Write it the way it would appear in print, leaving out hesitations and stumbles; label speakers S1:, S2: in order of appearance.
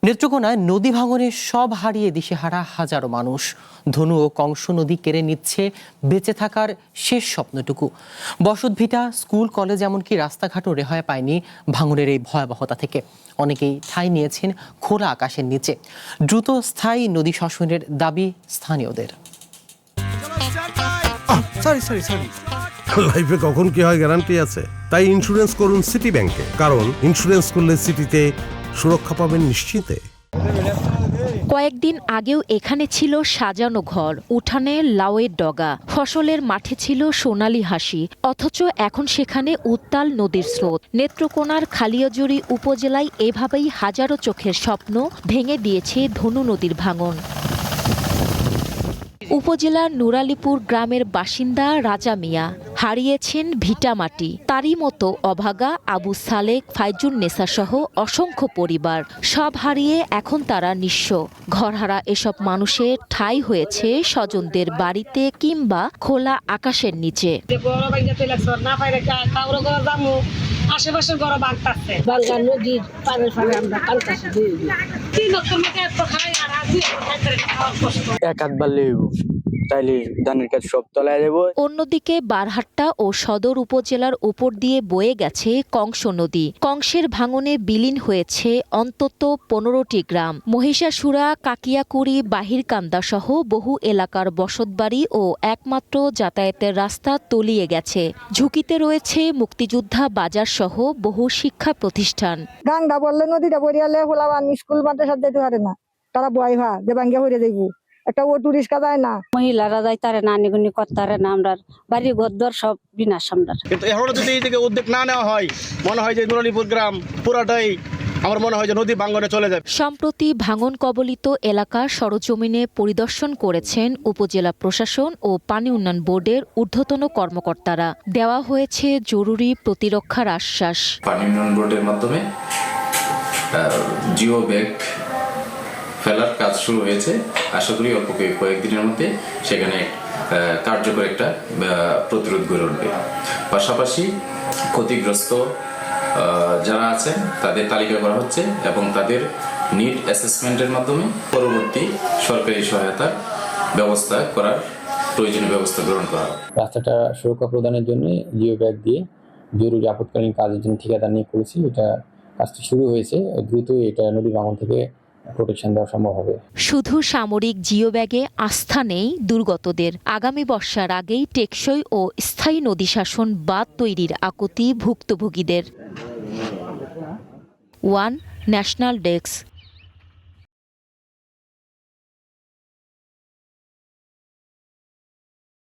S1: নেত্রকোনায় নদী ভাঙনে সব হারিয়ে দিশেহারা হাজারো মানুষ। ধনু ও কংস নদী কেড়ে নিচ্ছে বেঁচে থাকার শেষ স্বপ্নটুকু। বসতভিটা, স্কুল, কলেজ, এমনকি রাস্তাঘাটও রেহাই পায়নি ভাঙনের এই ভয়াবহতা থেকে। অনেকেই ঠাঁই নিয়েছেন খোলা আকাশের নিচে। দ্রুত স্থায়ী নদী শাসনের দাবি স্থানীয়দের।
S2: লাইফে কখন কি হয় গ্যারান্টি আছে? তাই ইন্স্যুরেন্স করুন সিটি ব্যাংকে, কারণ ইন্স্যুরেন্স করলে সিটিতে সুরক্ষা পাবেন নিশ্চিতে।
S3: কয়েকদিন আগেও এখানে ছিল সাজানো ঘর, উঠানে লাউয়ের ডগা, ফসলের মাঠে ছিল সোনালী হাসি। অথচ এখন সেখানে উত্তাল নদীর স্রোত। নেত্রকোনার খালিয়াজুড়ি উপজেলায় এভাবেই হাজারো চোখের স্বপ্ন ভেঙে দিয়েছে ধনু নদীর ভাঙন। উপজেলার নুরালীপুর গ্রামের বাসিন্দা রাজা মিয়া হারিয়েছেন ভিটামাটি। তারই মতো অভাগা আবু সালেক, ফাইজুন নেসা সহ অসংখ্য পরিবার। সব হারিয়ে এখন তারা নিঃস্ব। ঘরহারা এসব মানুষের ঠাঁই হয়েছে স্বজনদের বাড়িতে কিংবা খোলা আকাশের নিচে।
S4: আশেপাশের ঘর বাঁধতেছে বাংলা নদীর পানির ফলে আমরা কালকাশি দিয়ে
S5: এক হাত বাড়লে তাইলে ধানের কাজ সব তলায় দেব।
S3: অন্যদিকে বারহাট্টা ও সদর উপজেলার উপর দিয়ে বয়ে গেছে কংস নদী। কংসের ভাঙনে বিলীন হয়েছে অন্তত 15টি গ্রাম। মহিষাসুরা, কাকিয়াকুড়ি, বাহিরকান্দা সহ বহু এলাকার বসতবাড়ি ও একমাত্র যাতায়াতের রাস্তা তলিয়ে গেছে। ঝুঁকিতে রয়েছে মুক্তিযোদ্ধা বাজার সহ বহু শিক্ষা প্রতিষ্ঠান।
S6: গাংডা বললে নদীটা বরিয়ালে হোলাবান স্কুল মাদ্রাসা যেতে পারে না, তারা বয় হয় যে ভাঙ্গা হয়ে যাইব। একটা অটো রিক্সা যায় না,
S4: মহিলারা যাইতারে না, নিগুনি করতারে না, আমরা বাড়ি ঘর সব বিনাশ আমরা।
S7: কিন্তু এখনো যদি এই দিকে উদ্যোগ না নেওয়া হয়, মনে হয় যে নুরালীপুর গ্রাম পুরাটাই আমার মনে হয় যে নদী ভাঙনে চলে যাবে।
S3: সম্প্রতি ভাঙন কবলিত এলাকা সরজমিনে পরিদর্শন করেছেন উপজেলা প্রশাসন ও পানি উন্নয়ন বোর্ডের ঊর্ধ্বতন কর্মকর্তারা। দেওয়া হয়েছে জরুরি প্রতিরক্ষার আশ্বাস।
S8: পানি উন্নয়ন বোর্ডের মাধ্যমে জিও ব্যাগ ফেলার কাজ শুরু হয়েছে। আশা করি অল্প কয়েকদিনের মধ্যে সেখানে কার্যকর একটা প্রতিরোধ গড়ে উঠবে। পাশাপাশি ক্ষতিগ্রস্ত যারা আছেন তাদের তালিকা করা হচ্ছে এবং তাদের নিড অ্যাসেসমেন্টের মাধ্যমে পরবর্তী সরকারি সহায়তার ব্যবস্থা করার প্রয়োজনীয় ব্যবস্থা গ্রহণ করা হবে।
S5: রাস্তাটা সুরক্ষা প্রদানের জন্য জিও ব্যাগ দিয়ে জরুরি আপৎকালীন কাজের জন্য ঠিকাদার নিয়ে করেছি। এটা কাজটি শুরু হয়েছে, দ্রুত এটা নদী ভাঙন থেকে প্রোটেকশন দেওয়া সম্ভব হবে।
S3: শুধু সামরিক জিও ব্যাগে আস্থা নেই দুর্গতদের। আগামী বর্ষার আগেই টেকসই ও স্থায়ী নদী শাসন বাঁধ তৈরির আকুতি ভুক্তভোগীদের। One national desk.